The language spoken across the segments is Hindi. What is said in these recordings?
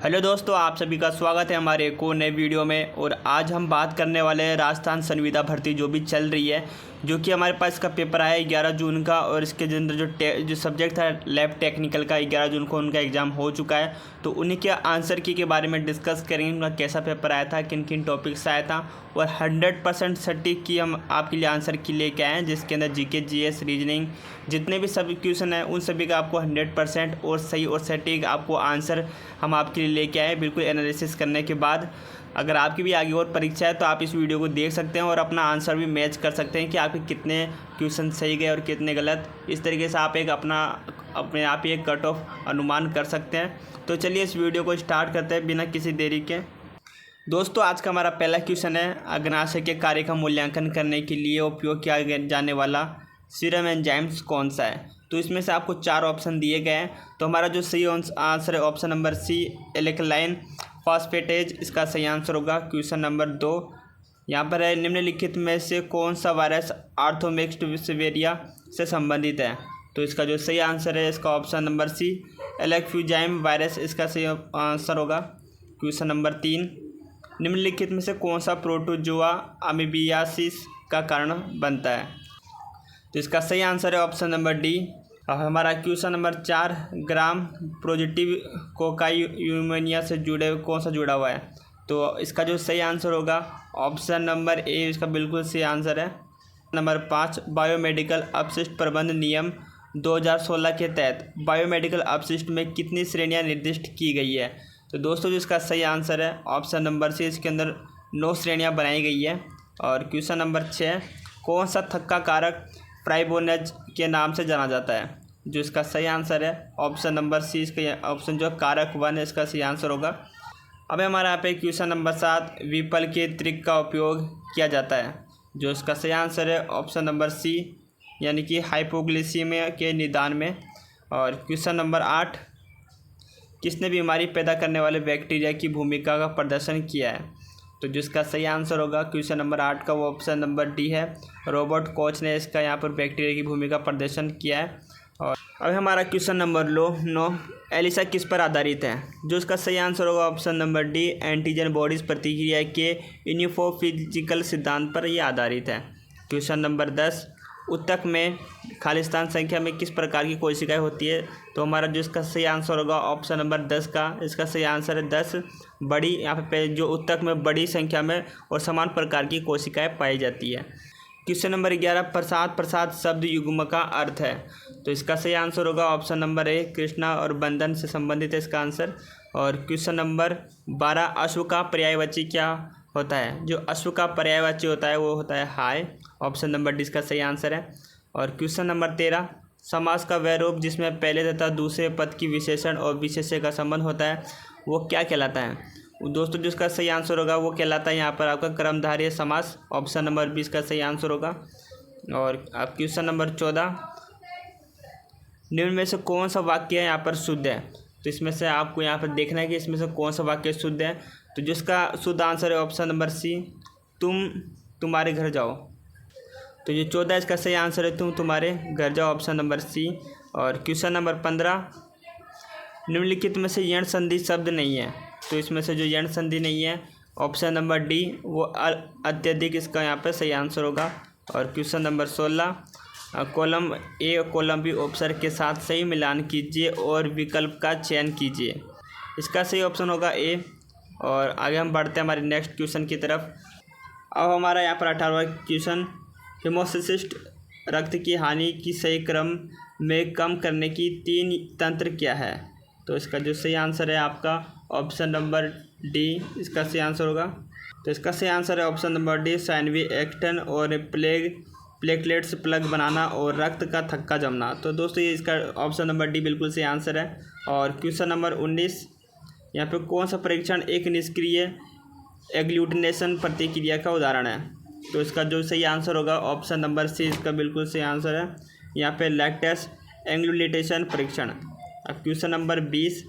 हेलो दोस्तों, आप सभी का स्वागत है हमारे एक और नए वीडियो में। और आज हम बात करने वाले हैं राजस्थान संविदा भर्ती जो भी चल रही है, जो कि हमारे पास इसका पेपर आया है 11 जून का। और इसके अंदर जो सब्जेक्ट था लैब टेक्निकल का 11 जून को उनका एग्ज़ाम हो चुका है। तो उन्हीं के आंसर की के बारे में डिस्कस करेंगे, उनका कैसा पेपर आया था, किन किन टॉपिक से आया था। और 100% सटीक की हम आपके लिए आंसर की लेके आए हैं, जिसके अंदर जीके, जीएस, रीजनिंग जितने भी सब क्वेश्चन हैं उन सभी का आपको 100% और सही और सटीक आपको आंसर हम आपके लिए लेके आए, बिल्कुल एनालिसिस करने के बाद। अगर आपकी भी आगे और परीक्षा है तो आप इस वीडियो को देख सकते हैं और अपना आंसर भी मैच कर सकते हैं कि आपके कितने क्वेश्चन सही गए और कितने गलत। इस तरीके से आप अपने आप ही एक कट ऑफ अनुमान कर सकते हैं। तो चलिए इस वीडियो को स्टार्ट करते हैं बिना किसी देरी के। दोस्तों, आज का हमारा पहला क्वेश्चन है, अग्नाशय के कार्य का मूल्यांकन करने के लिए उपयोग किया जाने वाला सीरम एंजाइम्स कौन सा है। तो इसमें से आपको 4 ऑप्शन दिए गए हैं। तो हमारा जो सही आंसर है option number C, alkaline phosphatase, इसका सही आंसर होगा। क्वेश्चन नंबर 2 यहाँ पर है, निम्नलिखित में से कौन सा वायरस आर्थोमेक्सिवेरिया से संबंधित है। तो इसका जो सही आंसर है इसका ऑप्शन नंबर सी, एलेक्फ्यूजाइम वायरस, इसका सही आंसर होगा। क्वेश्चन नंबर 3, निम्नलिखित में से कौन सा प्रोटोजोआ अमीबियासिस का कारण बनता है। तो इसका सही आंसर है ऑप्शन नंबर डी। और हमारा question number 4, gram positive cocci से कौन सा जुड़ा हुआ है। तो इसका जो सही आंसर होगा ऑप्शन नंबर ए, इसका बिल्कुल सही आंसर है। नंबर 5, बायोमेडिकल अपशिष्ट प्रबंध नियम 2016 के तहत बायोमेडिकल अपशिष्ट में कितनी श्रेणियां निर्दिष्ट की गई है। तो दोस्तों जिसका सही आंसर है ऑप्शन नंबर सी, इसके अंदर 9 श्रेणियां बनाई गई है। और क्वेश्चन नंबर 6, कौन सा थक्का कारक फ्राइबोनेज के नाम से जाना जाता है। जो इसका सही आंसर है ऑप्शन नंबर सी, इसका ऑप्शन जो कारक 1 है, इसका सही आंसर होगा। अब हमारे यहाँ पे क्वेश्चन नंबर 7, विपल के त्रिक का उपयोग किया जाता है। जो इसका सही आंसर है ऑप्शन नंबर सी, यानी कि हाइपोग्लिसीमिया के निदान में। और क्वेश्चन नंबर 8, किसने बीमारी पैदा करने वाले बैक्टीरिया की भूमिका का प्रदर्शन किया है। तो जिसका सही आंसर होगा क्वेश्चन नंबर 8 का वो ऑप्शन नंबर डी है, रॉबर्ट कोच ने इसका यहाँ पर बैक्टीरिया की भूमिका प्रदर्शन किया है। और अब हमारा क्वेश्चन नंबर 9, एलिसा किस पर आधारित है। जो इसका सही आंसर होगा option number D, antigen bodies प्रतिक्रिया के यूनिफोफिजिकल सिद्धांत पर यह आधारित है। क्वेश्चन नंबर 10, ऊतक में खालिस्तान संख्या में किस प्रकार की कोशिकाएं होती है। तो हमारा जो इसका सही आंसर होगा ऑप्शन नंबर 10 का, इसका सही आंसर है 10 बड़ी, यहाँ पे जो ऊतक में बड़ी संख्या में और समान प्रकार की कोशिकाएं पाई जाती है। क्वेश्चन नंबर 11, प्रसाद शब्द युग्म का अर्थ है। तो इसका सही आंसर होगा ऑप्शन नंबर ए, कृष्णा और बंधन से संबंधित है इसका आंसर। और क्वेश्चन नंबर 12, अश्व का पर्यायवाची क्या होता है। जो अश्व का पर्यायवाची होता है वो होता है हाय, ऑप्शन नंबर डी इसका सही आंसर है। और क्वेश्चन नंबर 13, समास का वह रूप जिसमें पहले तथा दूसरे पद की विशेषण और विशेष्य का संबंध होता है वो क्या कहलाता है। दोस्तों जिसका सही आंसर होगा वो कहलाता है यहाँ पर आपका कर्मधारय समास, ऑप्शन नंबर 20 का सही आंसर होगा। और आप क्वेश्चन नंबर 14, निम्न में से कौन सा वाक्य यहाँ पर शुद्ध है। तो इसमें से आपको यहाँ पर देखना है कि इसमें से कौन सा वाक्य शुद्ध है। तो जिसका शुद्ध आंसर है ऑप्शन नंबर सी, तुम्हारे घर जाओ। तो ये 14 इसका सही आंसर है, तुम्हारे घर जाओ, ऑप्शन नंबर सी। और क्वेश्चन नंबर 15, निम्नलिखित में से यण संधि शब्द नहीं है। तो इसमें से जो यण संधि नहीं है ऑप्शन नंबर डी, वो अत्यधिक, इसका यहाँ पर सही आंसर होगा। और क्वेश्चन नंबर 16, कॉलम ए और कॉलम बी ऑप्शन के साथ सही मिलान कीजिए और विकल्प का चयन कीजिए। इसका सही ऑप्शन होगा ए। और आगे हम बढ़ते हैं हमारे नेक्स्ट क्वेश्चन की तरफ। अब हमारा यहाँ पर 18वां क्वेश्चन, हेमोसिस्ट रक्त की हानि की सही क्रम में कम करने की 3 तंत्र क्या है। तो इसका जो सही आंसर है आपका ऑप्शन नंबर डी, इसका सही आंसर होगा। तो इसका सही आंसर है ऑप्शन नंबर डी, साइनवी एक्टन और प्लेटलेट्स प्लग बनाना और रक्त का थक्का जमना। तो दोस्तों ये इसका ऑप्शन नंबर डी बिल्कुल सही आंसर है। और क्वेश्चन नंबर 19, यहाँ पे कौन सा परीक्षण एक निष्क्रिय एग्लूटिनेशन प्रतिक्रिया का उदाहरण है। तो इसका जो सही आंसर होगा ऑप्शन नंबर सी, इसका बिल्कुल सही आंसर है यहाँ पे लैक्टेस एग्लूटिनेशन परीक्षण। अब क्वेश्चन नंबर 20,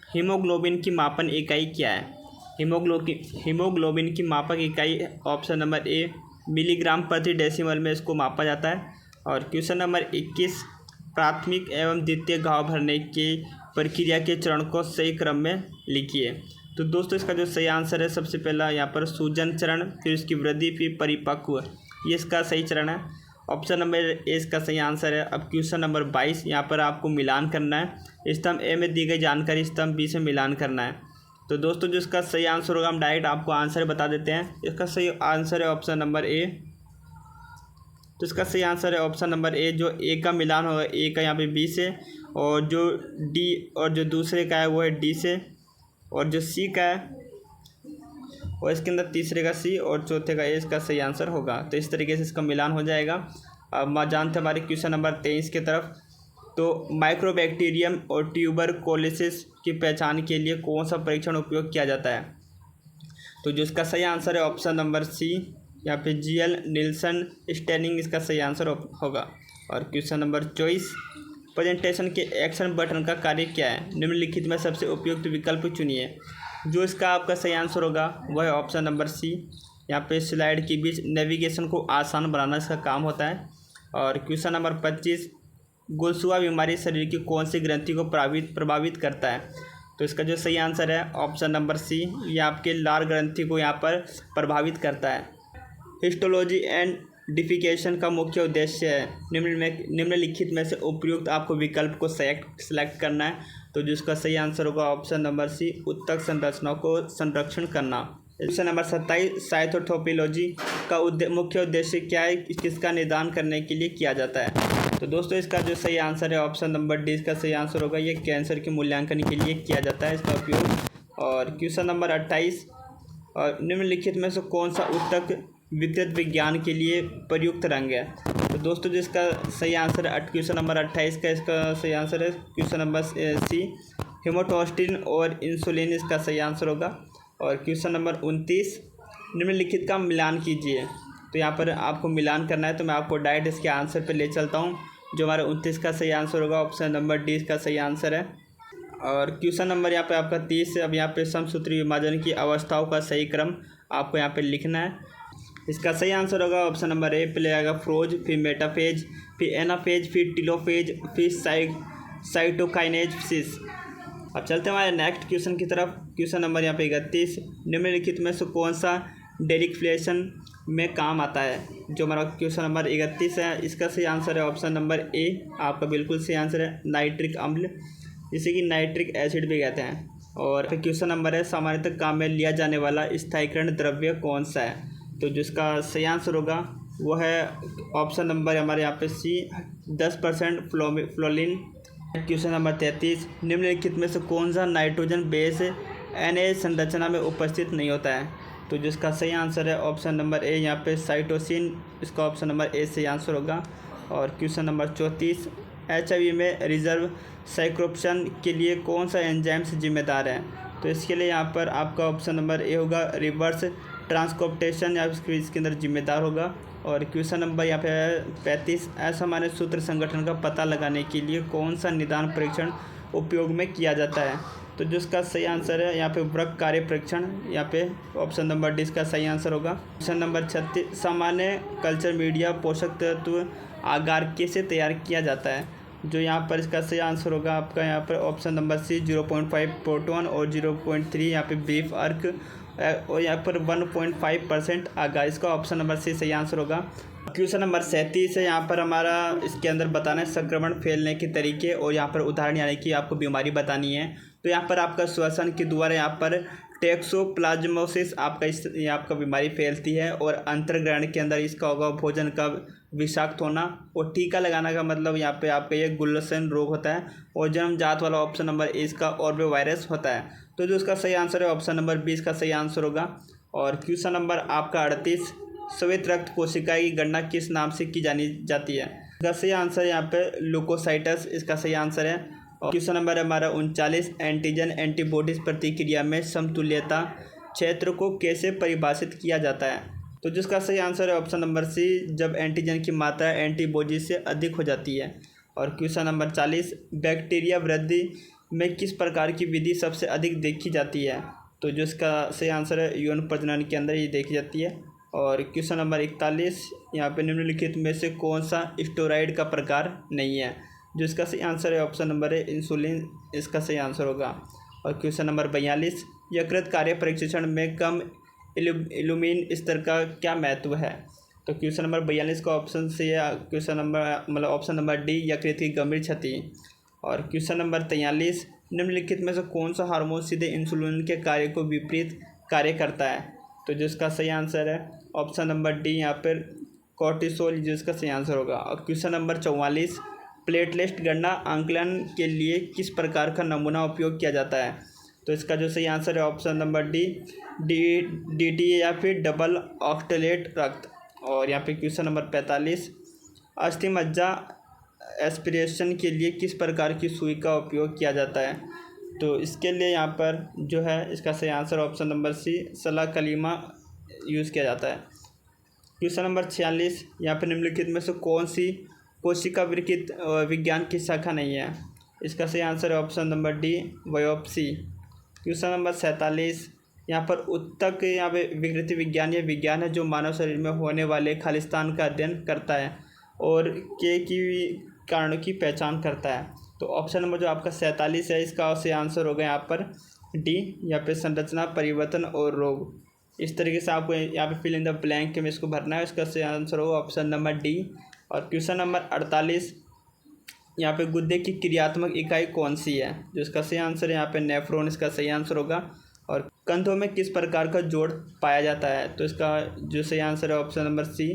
हीमोग्लोबिन की मापन इकाई क्या है। हीमोग्लोबिन की मापक इकाई ऑप्शन नंबर ए, मिलीग्राम प्रति डेसिमल में इसको मापा जाता है। और क्वेश्चन नंबर 21, प्राथमिक एवं द्वितीय घाव भरने के प्रक्रिया के चरण को सही क्रम में लिखिए। तो दोस्तों इसका जो सही आंसर है, सबसे पहला यहाँ पर सूजन चरण, फिर उसकी वृद्धि, फिर परिपक्व, ये इसका सही चरण है। ऑप्शन नंबर ए इसका सही आंसर है। अब क्वेश्चन नंबर 22, यहाँ पर आपको मिलान करना है। स्तंभ ए में दी गई जानकारी स्तंभ बी से मिलान करना है। तो दोस्तों जो इसका सही आंसर होगा, हम डायरेक्ट आपको आंसर बता देते हैं। इसका सही आंसर है ऑप्शन नंबर ए। तो इसका सही आंसर है ऑप्शन नंबर ए। जो ए का मिलान होगा, ए का यहाँ पे बी से, और जो डी और जो दूसरे का है वो है डी से, और जो सी का है और इसके अंदर तीसरे का सी और चौथे का ए, इसका सही आंसर होगा। तो इस तरीके से इसका मिलान हो जाएगा। अब जानते हैं हमारे क्वेश्चन नंबर 23 की तरफ। तो माइक्रोबैक्टीरियम और ट्यूबरकुलोसिस की पहचान के लिए कौन सा परीक्षण उपयोग किया जाता है? तो जो इसका सही आंसर है ऑप्शन नंबर सी, यहाँ पे जीएल निल्सन स्टेनिंग इसका सही आंसर होगा। और क्वेश्चन नंबर 24, प्रेजेंटेशन के एक्शन बटन का कार्य क्या है? निम्नलिखित में सबसे उपयुक्त विकल्प चुनिए। जो इसका आपका सही आंसर होगा वह है ऑप्शन नंबर सी। यहाँ पे स्लाइड के बीच नेविगेशन को आसान बनाना इसका काम होता है। और क्वेश्चन नंबर 25, गुलसुआ बीमारी शरीर की कौन सी ग्रंथि को प्रभावित करता है? तो इसका जो सही आंसर है ऑप्शन नंबर सी, ये आपके लार ग्रंथि को यहाँ पर प्रभावित करता है। हिस्टोलॉजी एंड डिफिकेशन का मुख्य उद्देश्य है। निम्नलिखित में से उपयुक्त आपको विकल्प को सेलेक्ट करना है। तो जिसका सही आंसर होगा ऑप्शन नंबर सी, उत्तक संरचनाओं को संरक्षण करना। क्वेश्चन नंबर 27, साइटोथोपियोलॉजी का मुख्य उद्देश्य क्या है, किसका निदान करने के लिए किया जाता है? तो दोस्तों इसका जो सही आंसर है ऑप्शन नंबर डी इसका सही आंसर होगा। ये कैंसर के मूल्यांकन के लिए किया जाता है इसका उपयोग। और क्वेश्चन नंबर 28, और निम्नलिखित में से कौन सा उत्तक विकृत विज्ञान के लिए प्रयुक्त रंग है? तो दोस्तों जिसका सही आंसर है क्वेश्चन नंबर 28 का, इसका सही आंसर है क्वेश्चन नंबर सी, हेमोटोस्टिन और इंसुलिन इसका सही आंसर होगा। और क्वेश्चन नंबर 29, निम्नलिखित का मिलान कीजिए। तो यहाँ पर आपको मिलान करना है, तो मैं आपको डायरेक्ट इसके आंसर पे ले चलता हूँ। जो हमारा 29 का सही आंसर होगा ऑप्शन नंबर डी इसका सही आंसर है। और क्वेश्चन नंबर यहाँ पे आपका 30 है। अब यहाँ पे समसूत्री विभाजन की अवस्थाओं का सही क्रम आपको यहाँ पे लिखना है। इसका सही आंसर होगा ऑप्शन नंबर ए, पहले आएगा फ्रोज, फिर मेटाफेज, फिर एनाफेज, फिर टिलोफेज, फिर साइटोकाइनेसिस। अब चलते हैं हमारे नेक्स्ट क्वेश्चन की तरफ। क्वेश्चन नंबर यहाँ पे 31, निम्नलिखित में से कौन सा डेरिक्फिलेशन में काम आता है? जो हमारा क्वेश्चन नंबर 31 है, इसका सही आंसर है ऑप्शन नंबर ए, आपका बिल्कुल सही आंसर है, नाइट्रिक अम्ल, जिसे कि नाइट्रिक एसिड भी कहते हैं। और फिर क्वेश्चन नंबर है, सामान्यतः काम में लिया जाने वाला स्थायीकरण द्रव्य कौन सा है? तो जिसका सही आंसर होगा वो है ऑप्शन नंबर हमारे यहाँ पे सी, 10% फ्लोरीन। क्वेश्चन नंबर 33, निम्नलिखित में से कौन सा नाइट्रोजन बेस Na संरचना में उपस्थित नहीं होता है? तो जिसका सही आंसर है ऑप्शन नंबर ए, यहाँ पे साइटोसिन, इसका ऑप्शन नंबर ए सही आंसर होगा। और क्वेश्चन नंबर 34, HIV में रिजर्व साइक्रोप्शन के लिए कौन सा एंजाइम्स जिम्मेदार है? तो इसके लिए यहाँ पर आपका ऑप्शन नंबर ए होगा, रिवर्स ट्रांसक्रिप्टेशन, या इसके अंदर जिम्मेदार होगा। और क्वेश्चन नंबर यहाँ पे 35, असामान्य सूत्र संगठन का पता लगाने के लिए कौन सा निदान परीक्षण उपयोग में किया जाता है? तो जिसका सही आंसर है यहाँ पे वृक्क कार्य परीक्षण, यहाँ पे ऑप्शन नंबर डी इसका सही आंसर होगा। क्वेश्चन नंबर 36, सामान्य कल्चर मीडिया पोषक तत्व आगार कैसे तैयार किया जाता है? जो यहाँ पर इसका सही आंसर होगा आपका यहाँ पर ऑप्शन नंबर सी, 0.5 प्रोटॉन और 0.3 यहाँ पे ब्रीफ अर्क, और यहाँ पर 1.5% आगार, इसका ऑप्शन नंबर सी सही आंसर होगा। क्वेश्चन नंबर 37 है, यहाँ पर हमारा इसके अंदर बताना है संक्रमण फैलने के तरीके, और यहाँ पर उदाहरण यानी कि आपको बीमारी बतानी है। तो यहाँ पर आपका श्वसन के द्वारा यहाँ पर टैक्सोप्लाज्मोसिस आपका बीमारी फैलती है, और अंतर्ग्रहण के अंदर इसका होगा भोजन का विषाक्त होना, और टीका लगाना का मतलब यहाँ पे आपका ये गुल्लसन रोग होता है, और जन्मजात वाला ऑप्शन नंबर ए इसका ऑर्बो वायरस होता है। तो जो इसका सही आंसर है ऑप्शन नंबर 20 का सही आंसर होगा। और क्वेश्चन नंबर आपका 38, श्वेत रक्त कोशिका की गणना किस नाम से की जाती है? इसका सही आंसर यहाँ पे ल्यूकोसाइटस इसका सही आंसर है। और क्वेश्चन नंबर हमारा 39, एंटीजन एंटीबॉडीज प्रतिक्रिया में समतुल्यता क्षेत्र को कैसे परिभाषित किया जाता है? तो जिसका सही आंसर है ऑप्शन नंबर सी, जब एंटीजन की मात्रा एंटीबॉडी से अधिक हो जाती है। और क्वेश्चन नंबर 40, बैक्टीरिया वृद्धि में किस प्रकार की विधि सबसे अधिक देखी जाती है? तो जो इसका सही आंसर है यौन प्रजनन के अंदर ये देखी जाती है। और क्वेश्चन नंबर 41, यहाँ पे निम्नलिखित में से कौन सा स्टेरॉइड का प्रकार नहीं है? जो इसका सही आंसर है ऑप्शन नंबर ए इंसुलिन इसका सही आंसर होगा। और क्वेश्चन नंबर 42, यकृत कार्य परीक्षण में कम एल्यूमिन स्तर का क्या महत्व है? तो क्वेश्चन नंबर 42 का ऑप्शन सी है, क्वेश्चन नंबर मतलब ऑप्शन नंबर डी यकृत की गंभीर क्षति। और क्वेश्चन नंबर 43, निम्नलिखित में से कौन सा हार्मोन सीधे इंसुलिन के कार्य को विपरीत कार्य करता है? तो जिसका सही आंसर है ऑप्शन नंबर डी यहाँ पर कोर्टिसोल, जिसका सही आंसर होगा। और क्वेश्चन नंबर 44, प्लेटलेट गणना आंकलन के लिए किस प्रकार का नमूना उपयोग किया जाता है? तो इसका जो सही आंसर है ऑप्शन नंबर डी टी या फिर डबल ऑक्टेलेट रक्त। और यहाँ पे क्वेश्चन नंबर 45, अस्थि मज्जा एस्पिरेशन के लिए किस प्रकार की सुई का उपयोग किया जाता है? तो इसके लिए यहाँ पर जो है इसका सही आंसर ऑप्शन नंबर सी सला कलीमा यूज़ किया जाता है। क्वेश्चन नंबर 46, यहाँ पर निम्नलिखित में से कौन सी कोशिका विज्ञान की शाखा नहीं है? इसका सही आंसर है option number D biopsy. Question number 47, यहाँ पर उत्तक यहाँ पे विकृति विज्ञान या विज्ञान है जो मानव शरीर में होने वाले खालिस्तान का अध्ययन करता है और के की कारणों की पहचान करता है। तो ऑप्शन नंबर जो आपका 47 है इसका सही आंसर होगा यहाँ पर डी, यहाँ पे संरचना परिवर्तन और रोग। इस तरीके से आपको यहाँ पे फिल इन द ब्लैंक में इसको भरना है, इसका सही आंसर होगा ऑप्शन नंबर डी। और क्वेश्चन नंबर 48, यहाँ पे गुर्दे की क्रियात्मक इकाई कौन सी है? जो इसका सही आंसर है यहाँ पे नेफ्रॉन इसका सही आंसर होगा। और कंधों में किस प्रकार का जोड़ पाया जाता है? तो इसका जो सही आंसर है ऑप्शन नंबर सी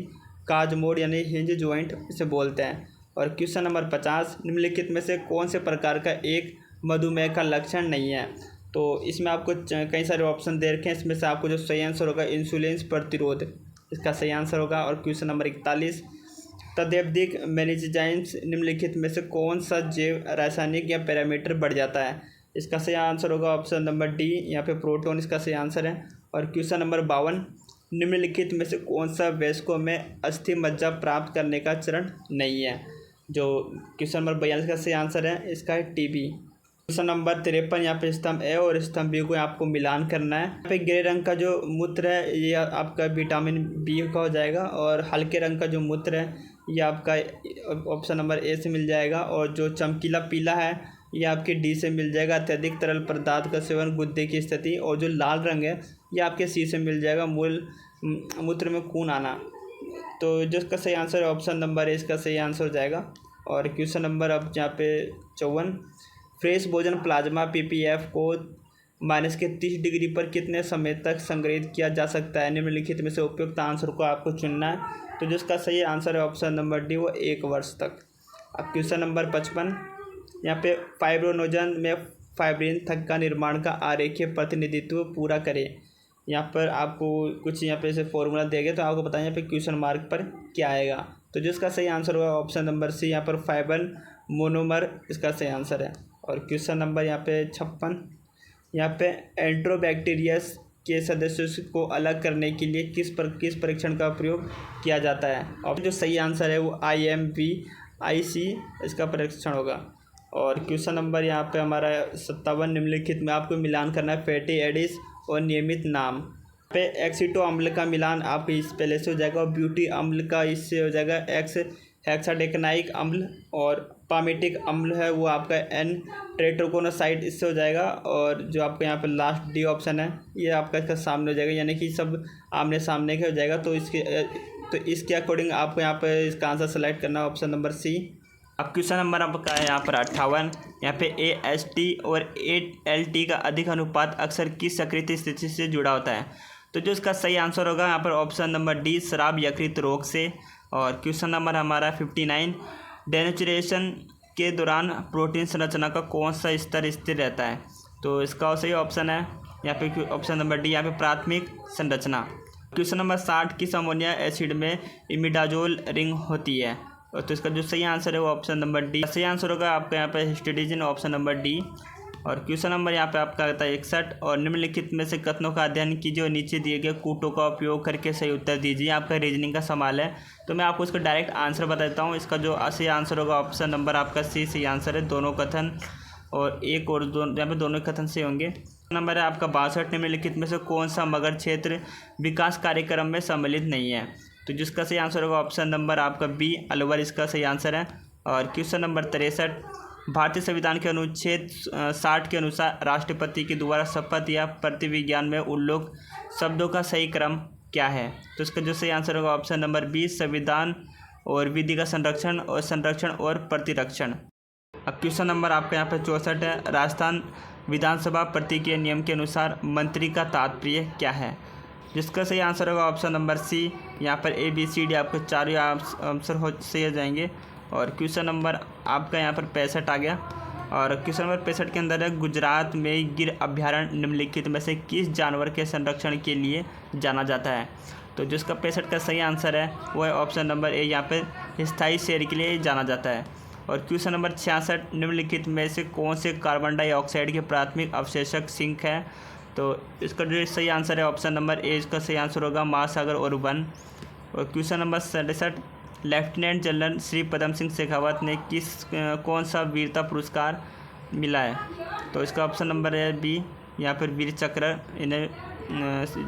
काज मोड़ यानी हिंज ज्वाइंट इसे बोलते हैं। और क्वेश्चन नंबर 50, निम्नलिखित में से कौन से प्रकार का एक मधुमेह का लक्षण नहीं है? तो इसमें आपको कई सारे ऑप्शन दे रखे हैं, इसमें से आपको जो सही आंसर होगा इंसुलिन प्रतिरोध इसका सही आंसर होगा। और क्वेश्चन नंबर 41, तद्विक मेनिंजाइम्स निम्नलिखित में से कौन सा जैव रासायनिक या पैरामीटर बढ़ जाता है? इसका सही आंसर होगा ऑप्शन नंबर डी, यहाँ पे प्रोटॉन इसका सही आंसर है। और क्वेश्चन नंबर 52, निम्नलिखित में से कौन सा वयस्कों में अस्थि मज्जा प्राप्त करने का चरण नहीं है? जो क्वेश्चन नंबर 42 का सही आंसर है इसका है टीबी। क्वेश्चन नंबर 53, यहाँ पे स्तंभ ए और स्तंभ बी को आपको मिलान करना है। यहाँ पे ग्रे रंग का जो मूत्र है ये आपका विटामिन बी का हो जाएगा और हल्के रंग का जो मूत्र है ये आपका ऑप्शन नंबर ए से मिल जाएगा। और जो चमकीला पीला है ये आपके डी से मिल जाएगा, अत्यधिक तरल पदार्थ का सेवन गुर्दे की स्थिति। और जो लाल रंग है ये आपके सी से मिल जाएगा, मूत्र में खून आना। तो जिसका सही आंसर है ऑप्शन नंबर ए इसका सही आंसर हो जाएगा। और क्वेश्चन नंबर अब यहाँ पे 54, फ्रेश भोजन प्लाज्मा पीपीएफ को -30 डिग्री पर कितने समय तक संग्रहित किया जा सकता है? निम्नलिखित में से उपयुक्त आंसर को आपको चुनना है। तो जिसका सही आंसर है ऑप्शन नंबर डी वो 1 वर्ष तक। अब क्वेश्चन नंबर 55, यहाँ पे फाइब्रोनोजन में फाइब्रिन थक का निर्माण का आरेखीय प्रतिनिधित्व पूरा करें। यहाँ पर आपको कुछ यहाँ पे से फॉर्मूला देंगे तो आपको बताएं यहाँ पे क्वेश्चन मार्क पर क्या आएगा। तो जिसका सही आंसर होगा ऑप्शन नंबर सी, यहाँ पर फाइबर मोनोमर इसका सही आंसर है। और क्वेश्चन नंबर यहाँ पे 56, यहाँ पे एंट्रोबैक्टीरियस के सदस्यों को अलग करने के लिए किस परीक्षण का प्रयोग किया जाता है? और जो सही आंसर है वो IMV-IC इसका परीक्षण होगा। और क्वेश्चन नंबर यहाँ पे हमारा 57, निम्नलिखित में आपको मिलान करना है फैटी एडिस और नियमित नाम पे एक्सीटो अम्ल का मिलान आपको इस पहले से हो जाएगा और ब्यूटी अम्ल का इससे हो जाएगा एक्स हेक्साडेकनाइक अम्ल। और पामेटिक अम्ल है वो आपका N टेट्राकोनासाइड इससे हो जाएगा। और जो आपका यहाँ पर लास्ट डी ऑप्शन है ये आपका इसका सामने हो जाएगा, यानी कि सब आमने सामने के हो जाएगा। तो इसके अकॉर्डिंग आपको यहाँ पर इसका आंसर सेलेक्ट करना है ऑप्शन नंबर सी। अब क्वेश्चन नंबर आपका है यहाँ पर 58, यहाँ पे AST और ALT का अधिक अनुपात अक्सर किस यकृत स्थिति से जुड़ा होता है? तो जो इसका सही आंसर होगा यहाँ पर ऑप्शन नंबर डी शराब यकृत रोग से। और क्वेश्चन नंबर हमारा 59, डेनेचुरेशन के दौरान प्रोटीन संरचना का कौन सा स्तर स्थिर रहता है? तो इसका सही ऑप्शन है यहाँ पे ऑप्शन नंबर डी, यहाँ पे प्राथमिक संरचना। क्वेश्चन नंबर 60, किस अमोनिया एसिड में इमिडाजोल रिंग होती है? तो इसका जो सही आंसर है वो ऑप्शन नंबर डी सही आंसर होगा आपका यहाँ पे हिस्टिडीजिन ऑप्शन नंबर डी। और क्वेश्चन नंबर यहाँ पे आपका आता है 61, और निम्नलिखित में से कथनों का अध्ययन कीजिए और नीचे दिए गए कूटों का उपयोग करके सही उत्तर दीजिए। आपका रीजनिंग का सवाल है तो मैं आपको इसका डायरेक्ट आंसर बता देता हूँ। इसका जो सही आंसर होगा ऑप्शन नंबर आपका सी सही आंसर है। दोनों कथन और एक और दोनों यहाँ पे दोनों कथन से होंगे। नंबर है आपका 62, निम्नलिखित में से कौन सा मगध क्षेत्र विकास कार्यक्रम में सम्मिलित नहीं है? तो जिसका सही आंसर होगा ऑप्शन नंबर आपका बी अलवर इसका सही आंसर है। और क्वेश्चन नंबर 63, भारतीय संविधान के अनुच्छेद 60 के अनुसार राष्ट्रपति के द्वारा शपथ या प्रतिविज्ञान में उल्लेख शब्दों का सही क्रम क्या है? तो इसका जो सही आंसर होगा ऑप्शन नंबर बी, संविधान और विधि का संरक्षण और प्रतिरक्षण। अब क्वेश्चन नंबर आपका यहाँ पर 64 है, राजस्थान विधानसभा प्रति के नियम के अनुसार मंत्री का तात्पर्य क्या है? जिसका सही आंसर होगा ऑप्शन नंबर सी। यहाँ पर ए बी सी डी आपके चारों आंसर सही हो जाएंगे। और क्वेश्चन नंबर आपका यहाँ पर 65 आ गया। और क्वेश्चन नंबर 65 के अंदर है, गुजरात में गिर अभ्यारण्य निम्नलिखित में से किस जानवर के संरक्षण के लिए जाना जाता है? तो जिसका 65 का सही आंसर है वो है ऑप्शन नंबर ए, यहाँ पर स्थायी शेर के लिए जाना जाता है। और क्वेश्चन नंबर 66, निम्नलिखित में से कौन से कार्बन डाइऑक्साइड के प्राथमिक अवशेषक सिंक है? तो इसका जो सही आंसर है ऑप्शन नंबर ए, इसका सही आंसर होगा महासागर और वन। और question number 67, lieutenant general Shri Padam Singh Shekhawat ने कौन सा वीरता पुरस्कार मिला है? तो इसका ऑप्शन नंबर है बी, यहाँ पर वीर चक्र इन्हें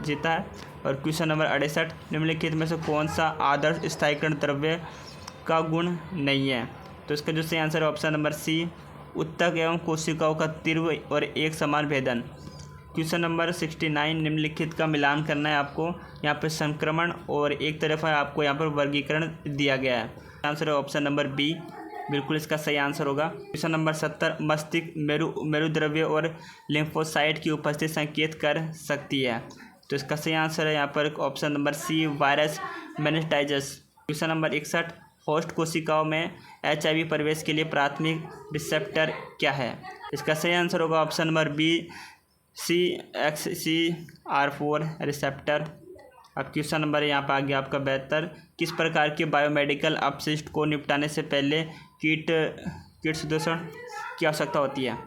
जीता है। और क्वेश्चन नंबर 68, निम्नलिखित में से कौन सा आदर्श स्थायीकरण द्रव्य का गुण नहीं है? तो इसका जो सही आंसर है ऑप्शन नंबर सी, उत्तक एवं कोशिकाओं का तीव्र और एक समान भेदन। क्वेश्चन नंबर 69, निम्नलिखित का मिलान करना है आपको। यहाँ पर संक्रमण और एक तरफ है आपको यहाँ पर वर्गीकरण दिया गया है। आंसर है ऑप्शन नंबर बी, बिल्कुल इसका सही आंसर होगा। क्वेश्चन नंबर 70, मस्तिष्क मेरुद्रव्य और लिम्फोसाइट की उपस्थिति संकेत कर सकती है? तो इसका सही आंसर है यहाँ पर option number C, virus meningitis. Question number 61, होस्ट कोशिकाओं में HIV प्रवेश के लिए प्राथमिक रिसेप्टर क्या है? इसका सही आंसर होगा option number B, CXCR4 receptor. अब क्वेश्चन नंबर यहाँ पर आ गया आपका 72, किस प्रकार के बायोमेडिकल अपशिष्ट को निपटाने से पहले कीट शोषण की आवश्यकता होती है?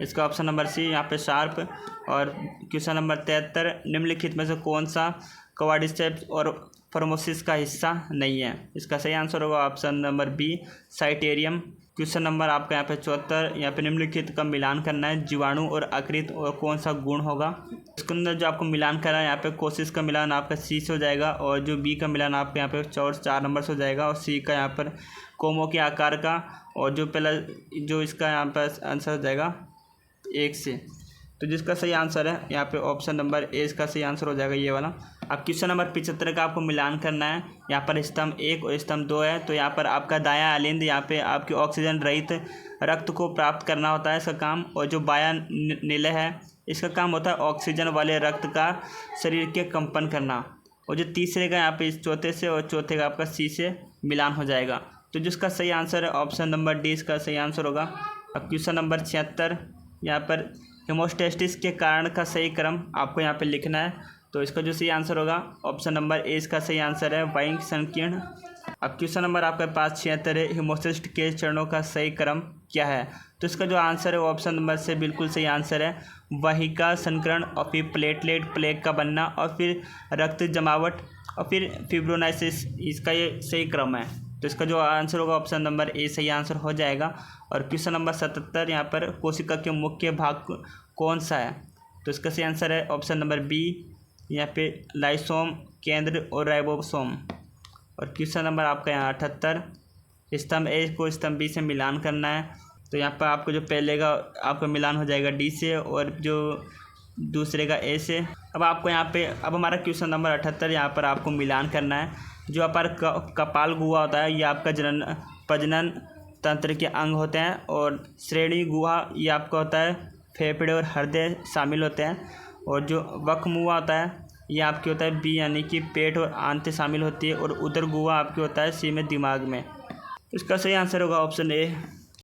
इसका ऑप्शन नंबर सी, यहाँ पे शार्प। और क्वेश्चन नंबर 73, निम्नलिखित में से कौन सा क्वाड्रिसेप्स और फॉर्मोसिस का हिस्सा नहीं है? इसका सही आंसर होगा ऑप्शन नंबर बी, साइटेरियम। क्वेश्चन नंबर आपका यहाँ पे 74, यहाँ पे निम्नलिखित का मिलान करना है, जीवाणु और आकृत और कौन सा गुण होगा? इसके अंदर जो आपको मिलान करना है, यहाँ पे कोशिश का मिलान आपका सी से हो जाएगा। और जो बी का मिलान आपके यहाँ पे 4 नंबर से हो जाएगा। और सी का यहाँ पर कोमो के आकार का। और जो पहला जो इसका यहाँ पर आंसर हो जाएगा 1 से। तो जिसका सही आंसर है यहाँ पे ऑप्शन नंबर ए, इसका सही आंसर हो जाएगा ये वाला। अब क्वेश्चन नंबर 75 का आपको मिलान करना है। यहाँ पर स्तंभ 1 और स्तंभ 2 है। तो यहाँ पर आपका दायां अलिंद यहाँ पे आपकी ऑक्सीजन रहित रक्त को प्राप्त करना होता है इसका काम। और जो बायां निलय है, इसका काम होता है ऑक्सीजन वाले रक्त का शरीर के कंपन करना। और जो तीसरे का यहाँ पे इस चौथे से और चौथे का आपका सी से मिलान हो जाएगा। तो जिसका सही आंसर है ऑप्शन नंबर डी, इसका सही आंसर होगा। अब क्वेश्चन नंबर 76, यहाँ पर हेमोस्टेसिस के कारण का सही क्रम आपको यहाँ पे लिखना है। तो इसका जो सही आंसर होगा ऑप्शन नंबर ए, इसका सही आंसर है वायु संकीर्ण। अब क्वेश्चन नंबर आपके पास 76 है, हेमोस्टेसिस के चरणों का सही क्रम क्या है? तो इसका जो आंसर है ऑप्शन नंबर से बिल्कुल सही आंसर है, वाहिका संकरण और फिर प्लेटलेट प्लेग का बनना और फिर रक्त जमावट और फिर फिब्रोनाइसिस, इसका ये सही क्रम है। तो इसका जो आंसर होगा ऑप्शन नंबर ए सही आंसर हो जाएगा। और क्वेश्चन नंबर 77, यहाँ पर कोशिका के मुख्य भाग कौन सा है? तो इसका सही आंसर है ऑप्शन नंबर बी, यहाँ पे लाइसोम, केंद्र और राइबोसोम। और क्वेश्चन नंबर आपका यहाँ 78, स्तंभ ए को स्तंभ बी से मिलान करना है। तो यहाँ पर आपको जो पहले का आपका मिलान हो जाएगा डी से और जो दूसरे का ए से। अब आपको यहाँ पे अब हमारा क्वेश्चन नंबर 78 यहाँ पर आपको मिलान करना है। जो पर कपाल गुहा होता है, ये आपका प्रजनन तंत्र के अंग होते हैं। और श्रेणी गुहा ये आपका होता है फेफड़े और हृदय शामिल होते हैं। और जो वक्ष मुआ होता है ये आपके होता है बी, यानी कि पेट और आंत शामिल होती है। और उदर गुहा आपके होता है सी में दिमाग में। इसका सही आंसर होगा ऑप्शन ए।